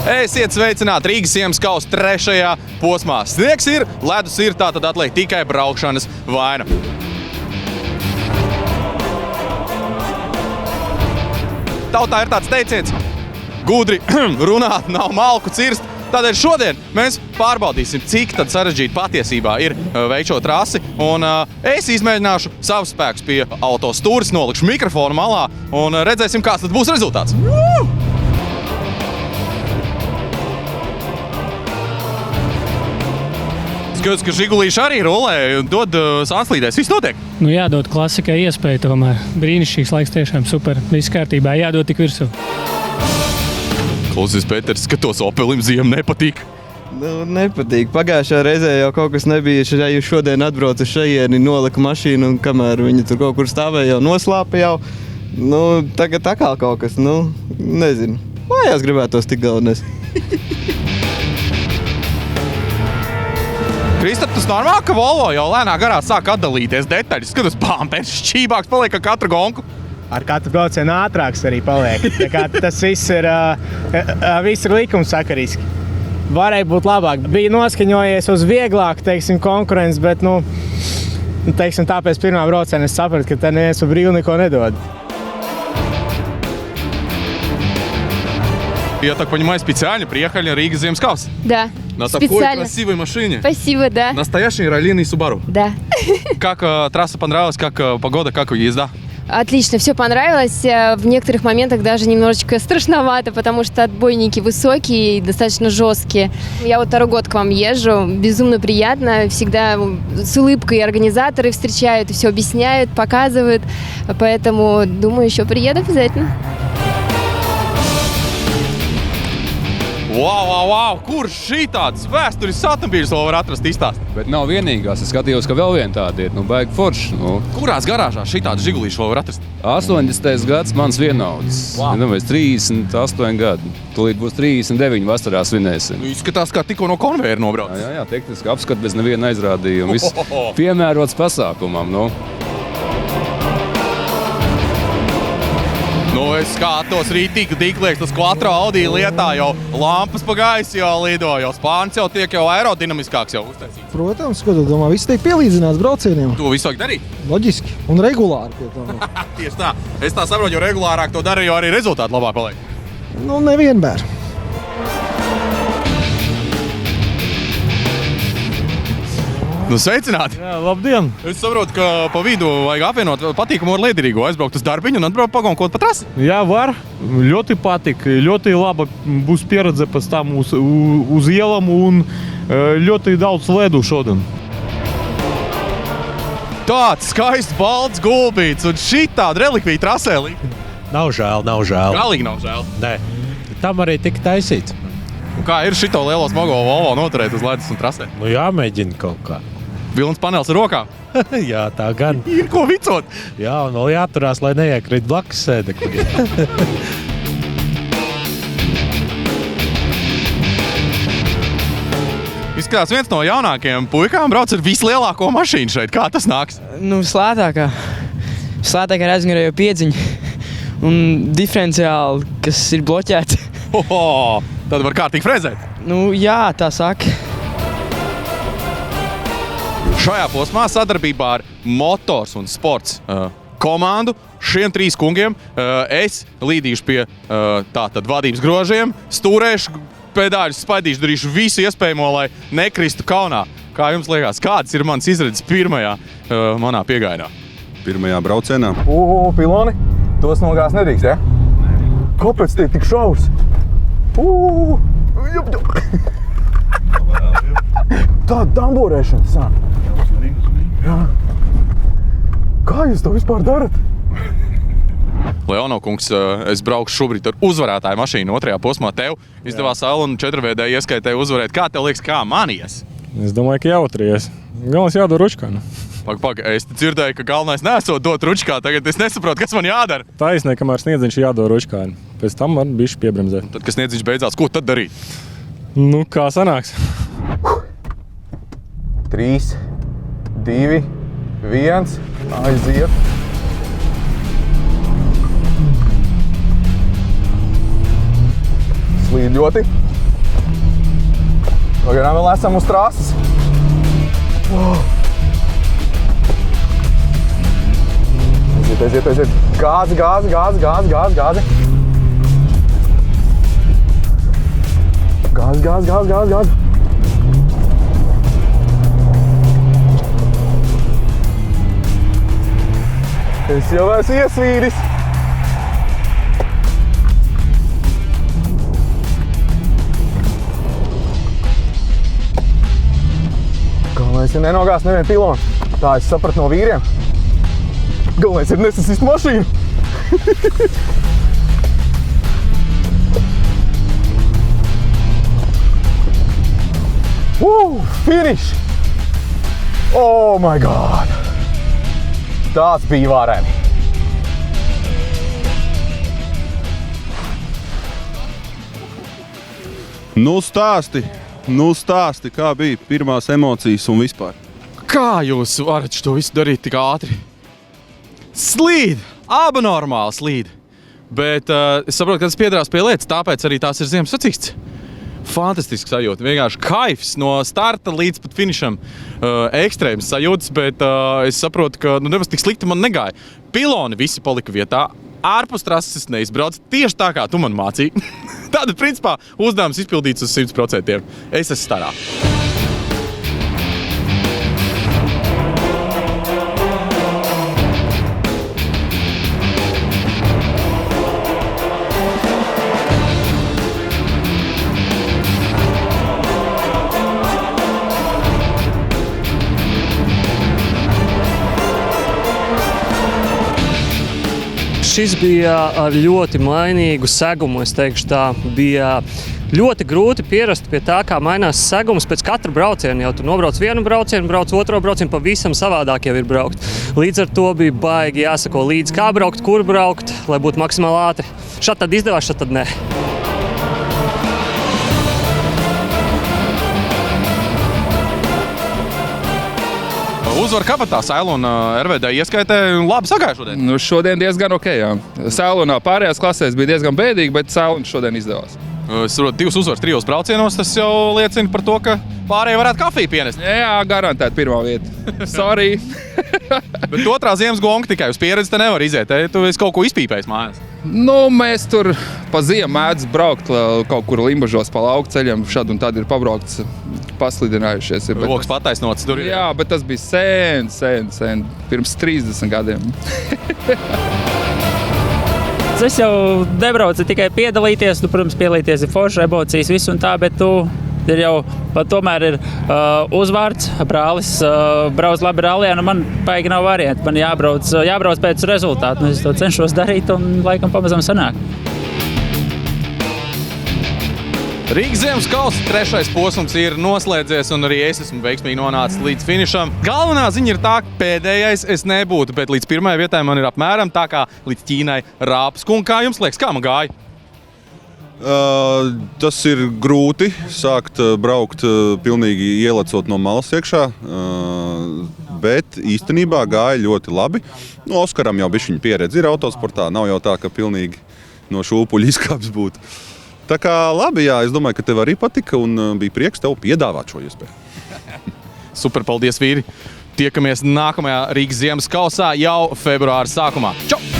Esiet sveicināti Rīgas ziemas kausa 3. posmā. Sniegs ir, ledus ir, tātad atliek tikai braukšanas vaina. Tautā ir tāds teiciens, gudri runāt, nav malku cirst. Tādēļ šodien mēs pārbaudīsim, cik tad sarežģīta patiesībā ir veikt šo trasi. Un es izmēģināšu savus spēkus pie auto stūres, nolikšu mikrofonu malā un redzēsim, kāds tad būs rezultāts. Skaidrs, ka Žigulīši arī rulē un dod sanslīdēs. Viss notiek. Nu jādod klasikai iespēju tomēr. Brīnišķīgs laiks, tiešām super. Viss kārtībā, jādod tik virsū. Klausies, Pēters, ka tos Opelim ziema nepatīk. Nu, nepatīk. Pagājušā reizē jau kaut kas nebija. Ja jūs šodien atbraucat šajieni, nolika mašīnu un kamēr viņi tur kaut kur stāvēja, jau noslāpa jau. Nu, tagad atkal kaut kas, nezinu. Mājās gribētos tik galvenais. Kristap, tas normāli, ka Volvo jau lēnā garā sāk atdalīties detaļas. Skatos, pēc šķībāks paliek ar katru gonku. Ar katru braucienu ātrāks arī paliek. Tā kā tas viss ir likumsakariski. Varēja būt labāk. Bija noskaņojies uz vieglāku, konkurenci, bet, tā pēc pirmā brauciena es sapratu, ka te neviens par brīvu neko nedod. Я так понимаю, специально приехали на Рига Земскаус? Да, на специально. Такой красивой машине. Спасибо, да. Настоящий раллийный Subaru. Да. Как трасса понравилась, как погода, как езда? Отлично, все понравилось. В некоторых моментах даже немножечко страшновато, потому что отбойники высокие и достаточно жесткие. Я вот 2 год к вам езжу, безумно приятно. Всегда с улыбкой организаторы встречают, все объясняют, показывают. Поэтому, думаю, еще приеду обязательно. Wow! Kur šitāds vēsturis automobīļus vēl var atrast izstāst? Bet nav vienīgās. Es skatījos, ka vēl viena tāda ir. Baigi forši. Kurās garāžās šitādi Žigulīši vēl var atrast? 80. gads mans vienaudzis. Wow. 38 gadi. Tūlīt būs 39 vasarā svinēsim. Izskatās, kā tikko no konveira nobrauc. Jā, tehniski apskat bez neviena aizrādījuma. Viss piemērots pasākumam. Es skatos rītīgi, lieks, tas Quattro Audi lietā jau lampas pa gaisu jau lido, jau spārns jau tiek jau aerodinamiskāks jau uztaisīts. Protams, ko tu domā, viss tiek pielīdzināts braucieniem. To visu vajag darīt? Loģiski un regulāri pie tam. Tieši tā. Es tā saprotu, jo regulārāk to dara, jo arī rezultāti labāk paliek. Nevienmēr. Sveicināti! Jā, labdien! Es saprotu, ka pa vidu vajag apvienot patīkamu ar liederīgo, aizbraukt uz darbiņu un atbraukt pagonkot pa trasi. Jā, var. Ļoti patīk. Ļoti laba būs pieredze pēc tam uz ielām un ļoti daudz ledu šodien. Tāds skaists balts gulbīts un šitāda relikvija trasē likt. Nav žēl. Galīgi nav žēl. Nē, tam arī tika taisīts. Un kā ir šito lielo smago Volvo noturēt uz ledus un trasē? Jāmēģina kaut kā. Vilns panels ar rokā. Jā, tā gan. Ir ko vicot. Jā, un vēl jāturās, lai neiekrīt blakus sēdekļi. Izskatās, viens no jaunākajiem puikām brauc ar vislielāko mašīnu šeit. Kā tas nāks? Slētākā. Slētākā aizgarējo piedziņu un diferenciāli, kas ir bloķēti. Tad var kārtīgi frezēt. Jā, tā saka. Šajā posmā sadarbībā ar Motors un Sports komandu šiem 3 kungiem es līdīšu pie tātad vadības grožiem, stūrēšu pedāļus, spaidīšu, darīšu visu iespējamo, lai nekristu kaunā. Kā jums liekas, kāds ir mans izredzes pirmajā manā piegājienā? Pirmajā braucienā? Piloni, tos nogās nedrīkst, ja? Kāpēc tie tik šaurs? Tāda damborēšana sāk. Jā. Kā jūs to vispār darat? Leono kungs, es braukšu šobrīd ar uzvarētāju mašīnu 2. posmā tev. Izdevās Alunu 4-vēdē ieskaitēju uzvarēt. Kā tev liekas, kā man ies? Es domāju, ka jautries. Galvenais jādod ručkā. Pag, es dzirdēju, ka galvenais nesot dot ručkā. Tagad es nesaprotu, kas man jādara. Taisnē, kamēr sniedziņš jādod ručkā. Pēc tam var bišķi piebremzēt. Tad, kad sniedziņš beidzās, ko tad darīt? Kā sanāks? 3, 2, 1, aiziet. ļoti. Pagaidām vēl esam uz trases. Aiziet. Gāzi. Gāzi. Es jau esmu iesvīris. Galvenais ir nenogāzt nevienu pilonu. Tā es sapratu no vīriem. Galvenais ir nesasist mašīnu. Finish! Oh my God! Tas bija vareni. Nu stāsti, kā bija pirmās emocijas un vispār? Kā jūs varat to visu darīt tik ātri? Slīd! Abnormāli slīd! Bet es saprotu, ka tas piedrās pie lietas, tāpēc arī tās ir ziemas sacīksts. Fantastisks sajūta, vienkārši kaifs no starta līdz pat finišam. Ekstrēms sajūtas, bet es saprotu, ka nemaz tik slikti man negāja. Piloni visi palika vietā, ārpus trases es neizbraucu, tieši tā kā tu man mācīji. Tāda, principā, uzdevums izpildīts uz 100%. Es esmu starā. Šis bija ar ļoti mainīgu segumu, es teikšu tā. Bija ļoti grūti pierast pie tā, kā mainās segums pēc katra brauciena. Jau tu nobrauc vienu braucienu, brauc otro braucienu, pavisam savādāk jau ir braukt. Līdz ar to bija baigi jāsako līdz, kā braukt, kur braukt, lai būtu maksimāli ātri. Šad tad izdevās, šad tad ne. Uzvaru kabatā Sailona RVD ieskaitē labi sagāja šodien. Nu, šodien diezgan ok, jā. Sailonā pārējās klasēs bija diezgan bēdīgi, bet Sailona šodien izdevās. Es saprotu, 2 uzvaras 3 braucienos, tas jau liecina par to, ka pārējie varētu kafiju pienest. Jā, garantēti pirmā vieta. Sorry. Bet otrā ziemas gonga tikai uz pieredzi te nevar iziet. Tu esi kaut ko izpīpējis mājās. Nu, mēs tur pa ziemu mēdz braukt kaut kur Limbažos pa lauku ceļiem. Šad un tad ir pabraukts, paslidinājušies. Loks pataisnots tur. Jā, bet tas bija sen, pirms 30 gadiem. Es jau nebraucu tikai piedalīties, protams, piedalīties ir forši, emocijas, viss un tā, bet tu ir jau, tomēr ir uzvārds, brālis brauc labi rallijā, nu man paigi nav varianti, man jābrauc pēc rezultātu, es to cenšos darīt un laikam pamazam sanāk. Rīgas ziemas kausa 3. posms ir noslēdzies, un arī es esmu veiksmīgi nonācis līdz finišam. Galvenā ziņa ir tā, ka pēdējais es nebūtu, bet līdz pirmajai vietai man ir apmēram tā kā līdz Ķīnai rāpas. Un kā jums liekas, kā man gāja? Tas ir grūti sākt braukt pilnīgi ielecot no malas iekšā, bet īstenībā gāja ļoti labi. No Oskaram jau bišķiņa pieredze ir autosportā, nav jau tā, ka pilnīgi no šūpuļa izkāps būtu. Tā kā labi, jā, es domāju, ka tev arī patika un bija prieks tev piedāvāt šo iespēju. Super, paldies, vīri! Tiekamies nākamajā Rīgas ziemas kausā jau februāra sākumā. Čau!